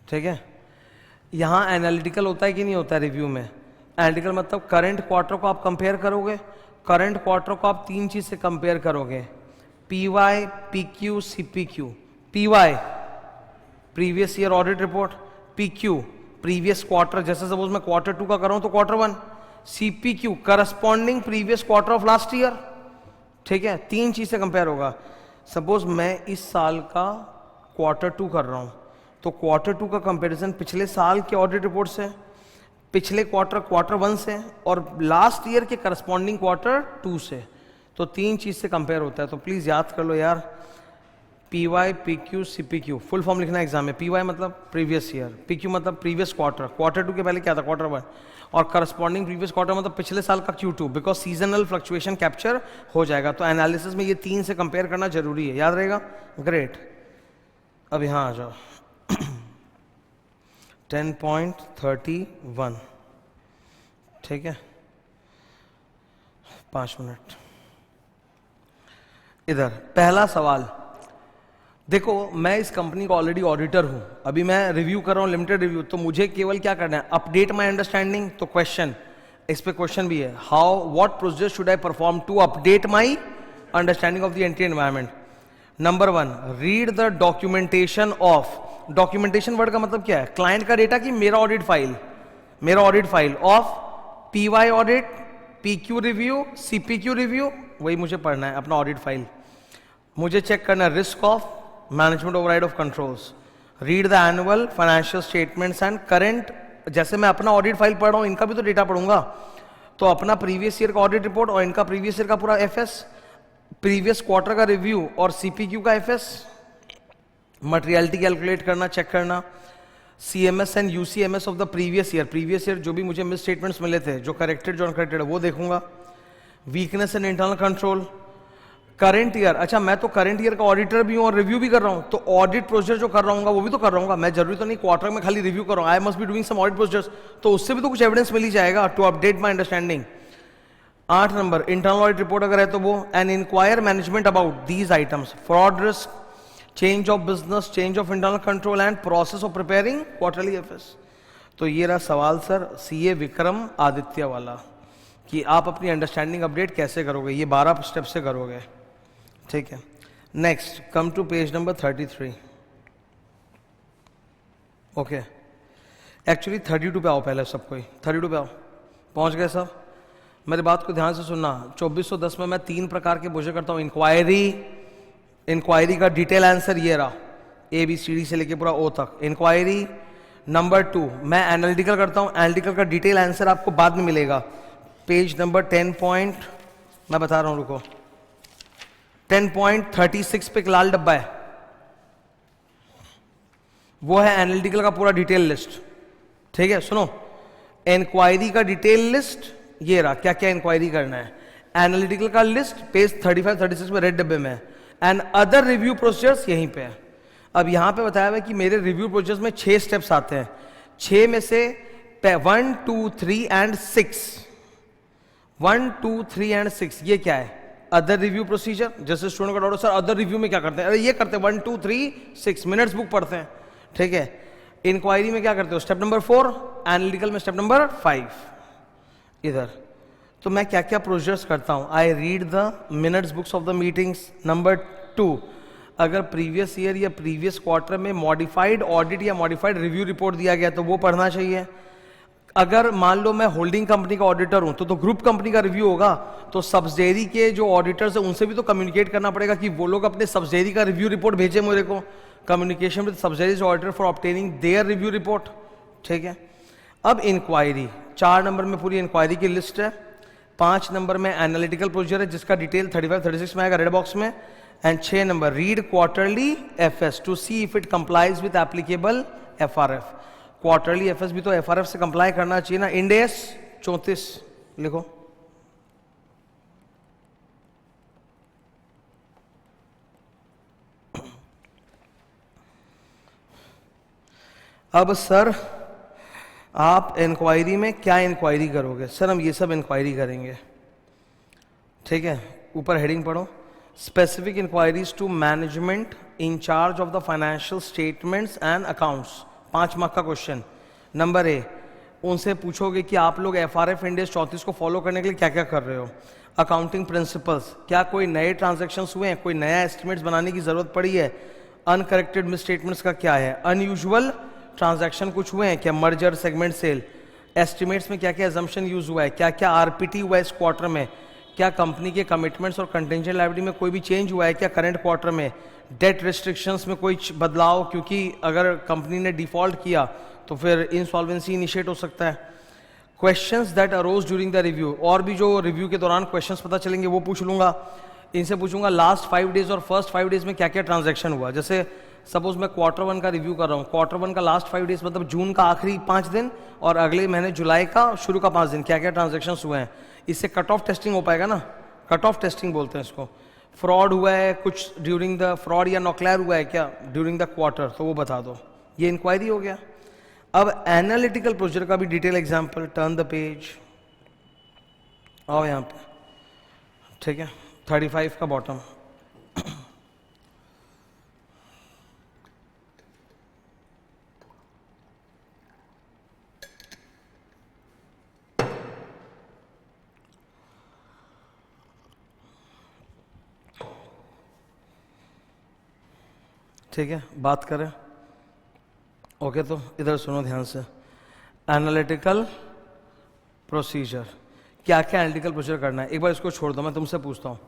ठीक है, यहाँ एनालिटिकल होता है कि नहीं होता है रिव्यू में। एनालिटिकल मतलब करंट क्वार्टर को आप कंपेयर करोगे, करंट क्वार्टर को आप 3 चीज से कंपेयर करोगे, PY, PQ, CPQ. PY previous year audit report, PQ previous quarter, जैसे सपोज मैं Q2 का कर रहा हूं तो Q1, CPQ corresponding previous quarter of last year. ठीक है, 3 चीज से कंपेयर होगा। सपोज मैं इस साल का Q2 कर रहा हूं तो Q2 का कंपेरिजन पिछले साल के ऑडिट रिपोर्ट से, पिछले Q1 से और लास्ट ईयर के करस्पॉन्डिंग Q2 से। तो 3 चीज से कंपेयर होता है। तो प्लीज याद कर लो यार, PY, PQ, CPQ. Full form लिखना एग्जाम में। पीवाई मतलब प्रीवियस ईयर, पीक्यू मतलब प्रीवियस क्वार्टर, Q2 के पहले क्या था Q1, और करस्पॉन्डिंग प्रीवियस क्वार्टर मतलब पिछले साल का Q2, because seasonal fluctuation capture हो जाएगा। तो एनालिसिस में ये 3 से कंपेयर करना जरूरी है, याद रहेगा। ग्रेट, अब यहां आ जाओ। 10.31, ठीक है, 5 मिनट। इधर पहला सवाल देखो, मैं इस कंपनी का ऑलरेडी ऑडिटर हूं, अभी मैं रिव्यू कर रहा हूं, लिमिटेड रिव्यू। तो मुझे केवल क्या करना है, अपडेट माय अंडरस्टैंडिंग। तो क्वेश्चन, इस पे क्वेश्चन भी है, how what procedure should I perform to update my understanding of the entity environment. Number 1, read the documentation of. Documentation word का मतलब क्या है, क्लाइंट का डेटा कि मेरा ऑडिट फाइल, मेरा audit file of PY audit, PQ review, CPQ review, वही मुझे पढ़ना है अपना ऑडिट फाइल। मुझे चेक करना है risk of management override of controls, read the annual financial statements and current. जैसे मैं अपना ऑडिट फाइल पढ़ रहा हूं, इनका भी तो डेटा पढ़ूंगा। तो अपना प्रीवियस ईयर का ऑडिट रिपोर्ट और इनका प्रीवियस ईयर का पूरा एफएस, प्रीवियस क्वार्टर का रिव्यू और सीपीक्यू का एफएस, मटेरियलिटी कैलकुलेट करना, चेक करना, CMS and UCMS of the previous year जो भी मुझे मिस स्टेटमेंट्स मिले थे, जो करेक्टेड जो अनकरेक्टेड है वो देखूंगा। Weakness and internal control, current year. अच्छा, मैं तो करंट ईयर का ऑडिटर भी हूं और रिव्यू भी कर रहा हूं, तो ऑडिट प्रोसीजर जो कर रहा हूँ वो भी तो कर रहा हूँ। मैं जरूरी तो नहीं क्वार्टर में खाली रिव्यू कर रहा हूं, I must be doing some audit procedures, तो उससे भी तो कुछ एविडेंस मिल ही जाएगा to update my understanding. 8 number, internal audit report अगर है तो वो, and inquire management about these items, fraud risk, change of business, change of internal control and process of preparing quarterly FS. तो ये रहा सवाल सर सीए विक्रम आदित्य वाला, कि आप अपनी अंडरस्टैंडिंग अपडेट कैसे करोगे, ये 12 स्टेप से करोगे। ठीक है, next come to page number 33। Okay, actually 32 पे आओ पहले, सब कोई 32 पे आओ। पहुंच गए सब? मेरी बात को ध्यान से सुनना। 2410 में मैं 3 प्रकार के बोझे करता हूं। इंक्वायरी का डिटेल आंसर ये रहा, ABCD से लेके पूरा O तक इंक्वायरी। नंबर 2 मैं एनालिटिकल करता हूं, एनालिटिकल का डिटेल आंसर आपको बाद में मिलेगा। पेज नंबर 10 मैं बता रहा हूं, रुको, 10.36 पे एक लाल डब्बा है, वो है एनालिटिकल का पूरा डिटेल लिस्ट। ठीक है, सुनो, इंक्वायरी का डिटेल लिस्ट ये रहा, क्या क्या इंक्वायरी करना है। एनालिटिकल का लिस्ट पेज 35 36 में रेड डब्बे में है, एंड अदर रिव्यू प्रोसीजर्स यहीं पे है। अब यहां पे बताया हुआ है कि मेरे रिव्यू प्रोसीजर्स में 6 स्टेप्स आते हैं, 6 में से 1 2 3 एंड 6, 1 2 3 एंड 6 ये क्या है, अदर रिव्यू प्रोसीजर। जैसे स्टूडेंट का डाउट, सर अदर रिव्यू में क्या करते हैं, अरे ये करते हैं 1 2 3 6 मिनट्स बुक पढ़ते हैं। ठीक है, इंक्वायरी में क्या करते हो, स्टेप नंबर 4, एनालिटिकल में स्टेप नंबर 5 इधर। तो मैं क्या क्या प्रोसीजर्स करता हूं, I read the minutes books of the meetings. Number 2, अगर प्रीवियस ईयर या प्रीवियस क्वार्टर में मॉडिफाइड ऑडिट या मॉडिफाइड रिव्यू रिपोर्ट दिया गया तो वो पढ़ना चाहिए। अगर मान लो मैं होल्डिंग कंपनी का ऑडिटर हूं तो ग्रुप कंपनी का रिव्यू होगा, तो सब्सिडियरी के जो ऑडिटर्स हैं उनसे भी तो कम्युनिकेट करना पड़ेगा कि वो लोग अपने सब्सिडियरी का रिव्यू रिपोर्ट भेजे मेरे को। Communication with subsidiaries auditor for obtaining their review report. ठीक है, अब इंक्वायरी 4 नंबर में पूरी इंक्वायरी की लिस्ट है, 5 नंबर में एनालिटिकल प्रोसीजर है जिसका डिटेल 35 36 में आएगा रेड बॉक्स में, and 6 number read quarterly FS to see if it complies with applicable FRF. Quarterly FS भी तो एफआरएफ से कंप्लाई करना चाहिए ना। इंड एस 34 लिखो। अब सर आप इंक्वायरी में क्या इंक्वायरी करोगे, सर हम ये सब इंक्वायरी करेंगे। ठीक है, ऊपर हेडिंग पढ़ो, specific inquiries to management in charge of the financial statements and accounts. 5 mark का क्वेश्चन। नंबर ए, उनसे पूछोगे कि आप लोग एफआरएफ इंड एस 34 को फॉलो करने के लिए क्या क्या कर रहे हो। अकाउंटिंग प्रिंसिपल्स, क्या कोई नए ट्रांजेक्शन्स हुए हैं, कोई नया एस्टिमेट्स बनाने की जरूरत पड़ी है। अनकरेक्टेड मिस स्टेटमेंट्स का क्या है। अनयूजुअल ट्रांजैक्शन कुछ हुए हैं क्या, मर्जर सेगमेंट सेल। एस्टिमेट्स में क्या क्या एजम्पशन यूज हुआ है, क्या क्या आरपीटी हुआ है इस क्वार्टर में, क्या कंपनी के कमिटमेंट्स और कंटेंजेंट लायबिलिटी में कोई भी चेंज हुआ है क्या करंट क्वार्टर में। डेट रिस्ट्रिक्शंस में कोई बदलाव, क्योंकि अगर कंपनी ने डिफॉल्ट किया तो फिर इंसॉल्वेंसी इनिशिएट हो सकता है। Questions that arose during the review, और भी जो रिव्यू के दौरान क्वेश्चंस पता चलेंगे वो पूछ लूंगा। इनसे पूछूंगा लास्ट 5 डेज और फर्स्ट 5 डेज में क्या क्या ट्रांजैक्शन हुआ। जैसे सपोज मैं क्वार्टर 1 का रिव्यू कर रहा हूँ, क्वार्टर 1 का लास्ट 5 डेज मतलब जून का आखिरी 5 दिन और अगले महीने जुलाई का शुरू का 5 दिन क्या क्या ट्रांजैक्शन हुए हैं। इससे कट ऑफ टेस्टिंग हो पाएगा ना, कट ऑफ टेस्टिंग बोलते हैं इसको। फ्रॉड हुआ है कुछ ड्यूरिंग द, फ्रॉड या नॉक्लेयर हुआ है क्या ड्यूरिंग द क्वार्टर, तो वो बता दो। ये इंक्वायरी हो गया। अब एनालिटिकल प्रोसीजर का भी detail example, turn the page, आओ यहाँ पे। ठीक है, 35 का बॉटम। ठीक है, बात करें। ओके, तो इधर सुनो ध्यान से। एनालिटिकल प्रोसीजर, क्या क्या एनालिटिकल प्रोसीजर करना है। एक बार इसको छोड़ दो, मैं तुमसे पूछता हूँ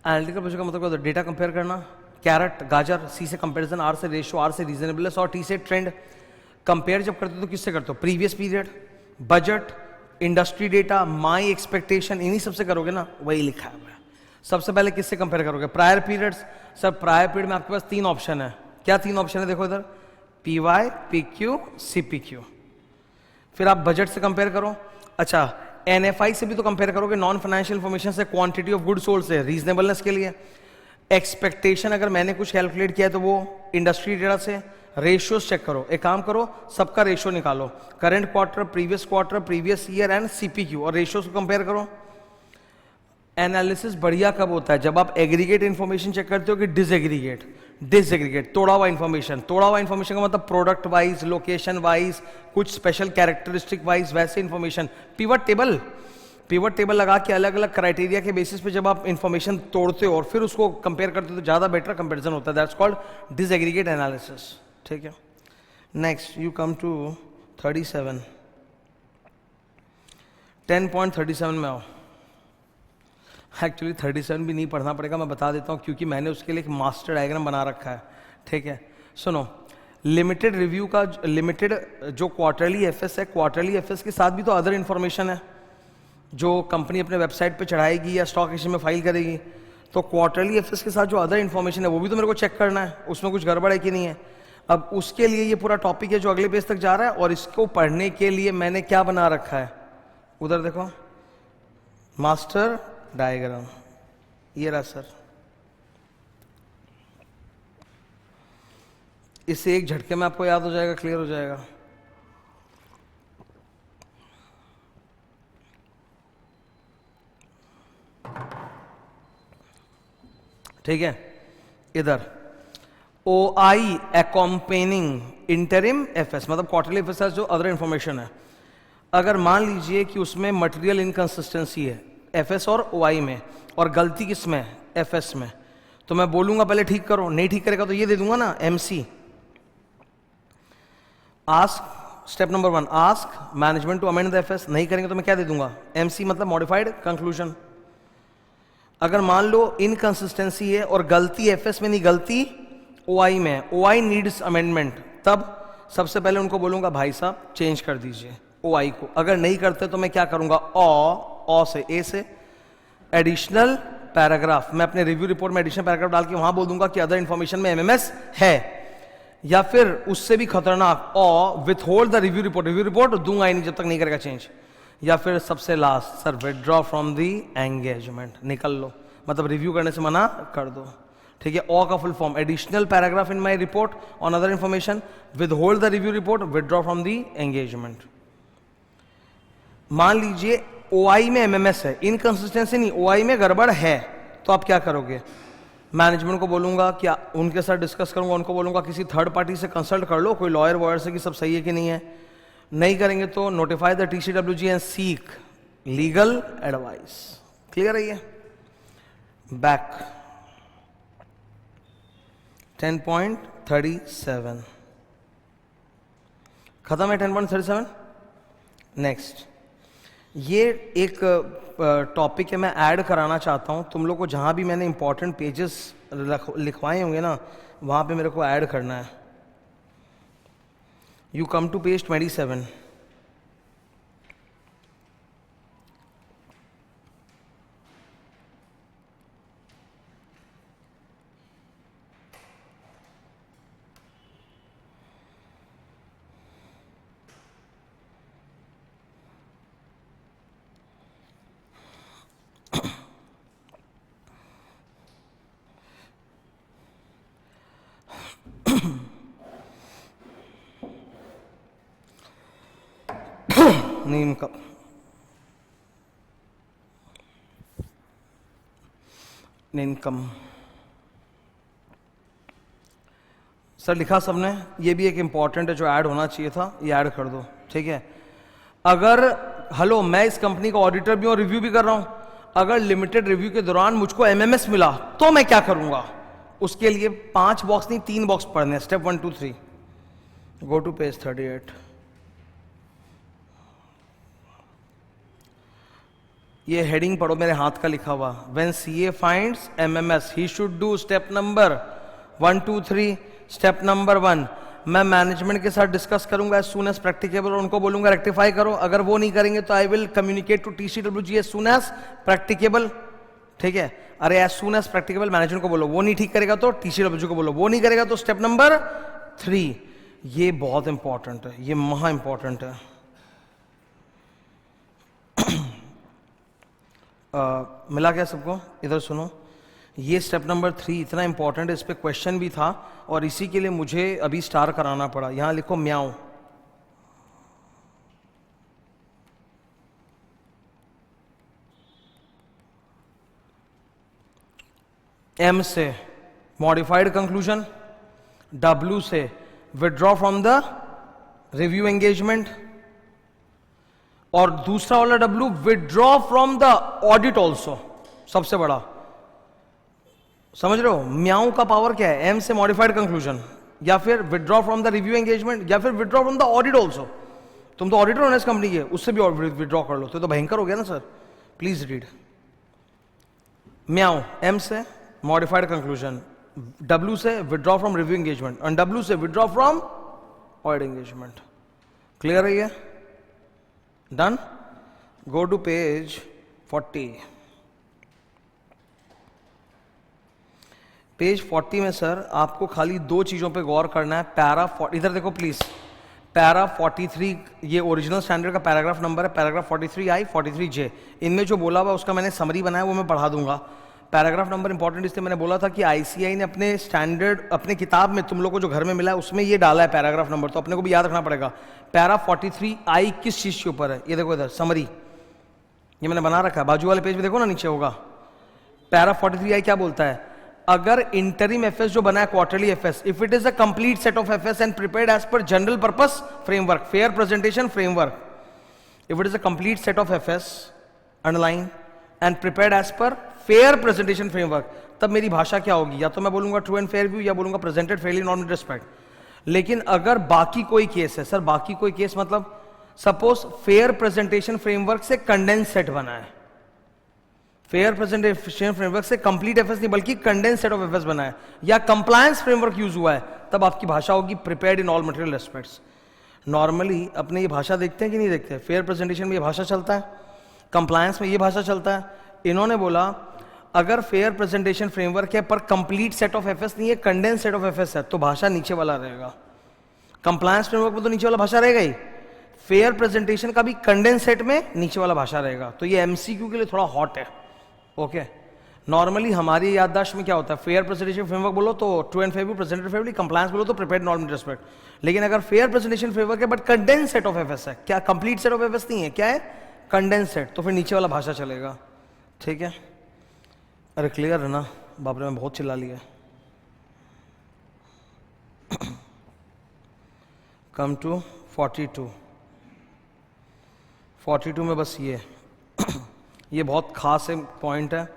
एनालिटिकल प्रोसीजर का मतलब क्या होता है। डेटा कंपेयर करना, कैरेट गाजर, सी से कंपैरिजन, आर से रेशियो, आर से रीजनेबलनेस और टी से ट्रेंड। कंपेयर जब करते हो तो किससे करते हो, previous period, budget, industry data, my expectation, इन्हीं सबसे करोगे ना, वही लिखा है। सबसे पहले किससे कंपेयर करोगे, prior periods. Sir prior period में आपके पास 3 ऑप्शन है। क्या 3 ऑप्शन है, देखो इधर, पीवाई, पीक्यू, सीपीक्यू। फिर आप बजट से कंपेयर करो। अच्छा, एनएफआई से भी तो कंपेयर करोगे, नॉन फाइनेंशियल इंफॉर्मेशन से, क्वांटिटी ऑफ गुड सोल्ड से, रीजनेबलनेस के लिए। एक्सपेक्टेशन अगर मैंने कुछ कैलकुलेट किया है तो वो इंडस्ट्री डेटा से। रेशियोज चेक करो, एक काम करो सबका रेशियो निकालो, current quarter, previous year and CPQ, और रेशियोज को कंपेयर करो। एनालिसिस बढ़िया कब होता है, जब आप एग्रीगेट इंफॉर्मेशन चेक करते हो कि डिसएग्रीगेट, तोड़ा हुआ इंफॉर्मेशन। तोड़ा हुआ इंफॉर्मेशन का मतलब प्रोडक्ट वाइज, लोकेशन वाइज, कुछ स्पेशल कैरेक्टरिस्टिक वाइज, वैसे इंफॉर्मेशन। पिवट टेबल लगा के अलग अलग क्राइटेरिया के बेसिस पे जब आप इंफॉर्मेशन तोड़ते हो और फिर उसको कंपेयर करते हो तो ज्यादा बेटर कंपेरिजन होता है। That's called disaggregate analysis. ठीक है, नेक्स्ट यू कम टू 37, 10.37 में आओ। एक्चुअली 37 भी नहीं पढ़ना पड़ेगा, मैं बता देता हूँ, क्योंकि मैंने उसके लिए एक मास्टर डायग्राम बना रखा है। ठीक है, सुनो, लिमिटेड रिव्यू का, लिमिटेड जो क्वार्टरली एफएस है, क्वार्टरली एफएस के साथ भी तो अदर इन्फॉर्मेशन है जो कंपनी अपने वेबसाइट पे चढ़ाएगी या स्टॉक एक्सचेंज में फाइल करेगी। तो क्वार्टरली एफएस के साथ जो अदर इन्फॉर्मेशन है वो भी तो मेरे को चेक करना है, उसमें कुछ गड़बड़ है कि नहीं है। अब उसके लिए ये पूरा टॉपिक है जो अगले पेज तक जा रहा है, और इसको पढ़ने के लिए मैंने क्या बना रखा है, उधर देखो, मास्टर डायग्राम, ये रहा सर। इससे एक झटके में आपको याद हो जाएगा, क्लियर हो जाएगा। ठीक है, इधर OI अकॉम्पेनिंग इंटरिम FS, मतलब क्वार्टरली FS जो अदर इंफॉर्मेशन है। अगर मान लीजिए कि उसमें मटेरियल इनकंसिस्टेंसी है FS और OI में, और गलती किसमें, FS में, तो मैं बोलूंगा पहले ठीक करो, नहीं ठीक करेगा तो ये दे दूंगा ना, MC। Ask, step number 1, ask management to amend the FS, नहीं करेंगे तो मैं क्या दे दूंगा, MC मतलब मॉडिफाइड कंक्लूजन। अगर मान लो इनकंसिस्टेंसी है और गलती FS में नहीं, गलती OI में, OI नीड्स अमेंडमेंट, तब सबसे पहले उनको बोलूंगा भाई साहब चेंज कर दीजिए OI को। अगर नहीं करते तो मैं क्या करूंगा, ओ से, A से एडिशनल पैराग्राफ, मैं अपने रिव्यू रिपोर्ट में एडिशनल पैराग्राफ डाल के वहां बोल दूंगा कि अदर इंफॉर्मेशन में MMS है, या फिर उससे भी खतरनाक with hold the review report दूंगा ही नहीं जब तक नहीं करेगा चेंज, या फिर सबसे last sir withdraw from the engagement, निकल लो, मतलब रिव्यू करने से मना कर दो। ठीक है, का full form, additional paragraph in my report on other information, with hold the review report, withdraw from the engagement. मान लीजिए OI में MMS है, इनकंसिस्टेंसी नहीं, OI में गड़बड़ है, तो आप क्या करोगे, मैनेजमेंट को बोलूंगा, क्या उनके साथ डिस्कस करूंगा, उनको बोलूंगा किसी थर्ड पार्टी से कंसल्ट कर लो, कोई लॉयर वॉयर से कि सब सही है कि नहीं है। नहीं करेंगे तो notify the TCWG and seek legal advice. Clear है ये? बैक 10.37 खत्म है, 10.37। नेक्स्ट, ये एक टॉपिक है, मैं ऐड कराना चाहता हूं तुम लोग को, जहां भी मैंने इंपॉर्टेंट पेजेस लिखवाए होंगे ना, वहां पे मेरे को ऐड करना है। You come to page 27। नीम का इनकम सर लिखा सबने, ये भी एक इंपॉर्टेंट है जो ऐड होना चाहिए था, ये ऐड कर दो। ठीक है, अगर हेलो मैं इस कंपनी का ऑडिटर भी हूं, रिव्यू भी कर रहा हूं, अगर लिमिटेड रिव्यू के दौरान मुझको MMS मिला तो मैं क्या करूंगा, उसके लिए 5 बॉक्स नहीं 3 बॉक्स पढ़ने, स्टेप 1 2 3। Go to page 38। ये हेडिंग पढ़ो, मेरे हाथ का लिखा हुआ, when CA finds MMS he should do step number 1 2 3। Step number 1, मैं मैनेजमेंट के साथ डिस्कस करूंगा एज सून एज प्रैक्टिकेबल, और उनको बोलूंगा रेक्टिफाई करो। अगर वो नहीं करेंगे तो I will communicate to TCWG as soon as practicable. ठीक है, अरे as soon as practicable management को बोलो, वो नहीं ठीक करेगा तो TCWG को बोलो, वो नहीं करेगा तो स्टेप नंबर 3। ये बहुत इंपॉर्टेंट है, ये महा इंपॉर्टेंट है। मिला क्या सबको? इधर सुनो, ये स्टेप नंबर 3 इतना इंपॉर्टेंट है, इस पे क्वेश्चन भी था, और इसी के लिए मुझे अभी स्टार कराना पड़ा। यहां लिखो म्याऊ, M से मॉडिफाइड कंक्लूजन, W से withdraw from the review engagement, और दूसरा वाला W withdraw from the audit also, सबसे बड़ा। समझ रहे हो म्याऊ का पावर क्या है? M से मॉडिफाइड कंक्लूजन, या फिर withdraw from the review engagement, या फिर withdraw from the audit also. तुम तो ऑडिटर हो ना इस कंपनी के, उससे भी विथड्रॉ कर लो तो भयंकर हो गया ना सर। प्लीज रीड म्याऊ, M से मॉडिफाइड कंक्लूजन, W से विथड्रॉ फ्रॉम रिव्यू एंगेजमेंट, और W से withdraw from audit engagement. Clear है ये? Done. Go to page 40। Page 40 में सर आपको खाली दो चीज़ों पे गौर करना है। पैरा 40, इधर देखो प्लीज़, पैरा 43, ये ओरिजिनल स्टैंडर्ड का पैराग्राफ नंबर है, पैराग्राफ 43I 43J। इनमें जो बोला हुआ उसका मैंने समरी बनाया, वो मैं पढ़ा दूंगा। पैराग्राफ नंबर इंपॉर्टेंट इसलिए मैंने बोला था कि आईसीआई ने अपने स्टैंडर्ड, अपने किताब में तुम लोग को जो घर में मिला है उसमें ये डाला है पैराग्राफ नंबर, तो अपने को भी याद रखना पड़ेगा। पैरा 43I किस चीज़ के ऊपर है, ये देखो इधर समरी, ये मैंने बना रखा है, बाजू वाले पेज में देखो ना, नीचे होगा। पैरा 43I क्या बोलता है, अगर इंटरिम एफएस जो बना है quarterly FS, if it is a complete set of FS and prepared as per general purpose framework, fair presentation framework, if it is a complete set of FS underline and prepared as per fair presentation framework, तब मेरी भाषा क्या होगी, या तो मैं बोलूंगा true and fair view या बोलूंगा presented Fairlie non with respect. लेकिन अगर बाकी कोई केस है सर, बाकी कोई केस मतलब सपोज फेयर प्रेजेंटेशन फ्रेमवर्क से कंडेंस सेट बना है, फेयर प्रेजेंटेशन फ्रेमवर्क से कंप्लीट एफएस नहीं बल्कि कंडेंस सेट ऑफ एफएस बना है, या कंप्लायंस फ्रेमवर्क यूज हुआ है, तब आपकी भाषा होगी prepared in all material respects. Normally अपने ये भाषा देखते हैं कि नहीं देखते, फेयर प्रेजेंटेशन में ये भाषा चलता है, कंप्लायंस में ये भाषा चलता है। इन्होंने बोला अगर फेयर प्रेजेंटेशन फ्रेमवर्क है पर कंप्लीट सेट ऑफ एफएस नहीं है, कंडेंस सेट ऑफ एफएस है, तो भाषा नीचे वाला रहेगा। कंप्लायंस फ्रेमवर्क में तो नीचे वाला भाषा रहेगा ही, फेयर प्रेजेंटेशन का भी कंडेंस सेट में नीचे वाला भाषा रहेगा। तो ये एमसीक्यू के लिए थोड़ा हॉट है। ओके, नॉर्मली हमारी याददाश्त में क्या होता है, फेयर प्रेजेंटेशन फ्रेमवर्क बोलो तो true and fair view, presented Fairlie, compliance बोलो तो प्रिपेयर्ड नॉन विद रिस्पेक्ट। लेकिन अगर फेयर प्रेजेंटेशन फ्रेमवर्क है but condense set of FS है, क्या कंप्लीट सेट ऑफ एफएस नहीं है, क्या है कंडेंस सेट, तो फिर नीचे वाला भाषा चलेगा। ठीक है, अरे क्लियर है ना, बाप रे मैं बहुत चिल्ला लिया। कम टू 42 में बस ये बहुत खास पॉइंट है।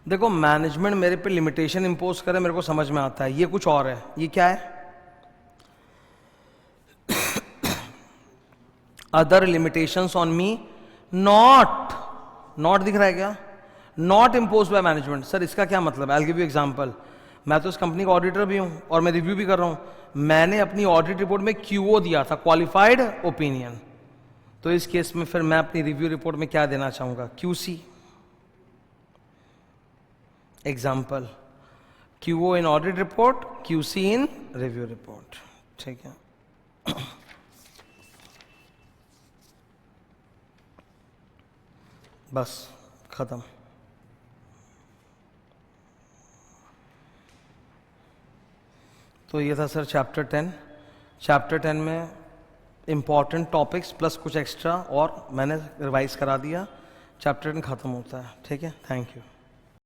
देखो मैनेजमेंट मेरे पे लिमिटेशन इंपोज करे, मेरे को समझ में आता है, ये कुछ और है। ये क्या है, other limitations on me not दिख रहा है क्या, not impose by management. Sir इसका क्या मतलब है, I will give you example. मैं तो इस कंपनी का ऑडिटर भी हूं और मैं रिव्यू भी कर रहा हूं। मैंने अपनी ऑडिट रिपोर्ट में क्यूओ दिया था, क्वालिफाइड ओपिनियन, तो इस केस में फिर मैं अपनी रिव्यू रिपोर्ट में क्या देना चाहूंगा, क्यूसी। एग्जाम्पल, क्यूओ इन ऑडिट रिपोर्ट, क्यूसी इन रिव्यू रिपोर्ट। ठीक है, बस खत्म। तो ये था सर चैप्टर 10। चैप्टर 10 में इंपॉर्टेंट टॉपिक्स प्लस कुछ एक्स्ट्रा और मैंने रिवाइज करा दिया, चैप्टर 10 खत्म होता है। ठीक है, थैंक यू।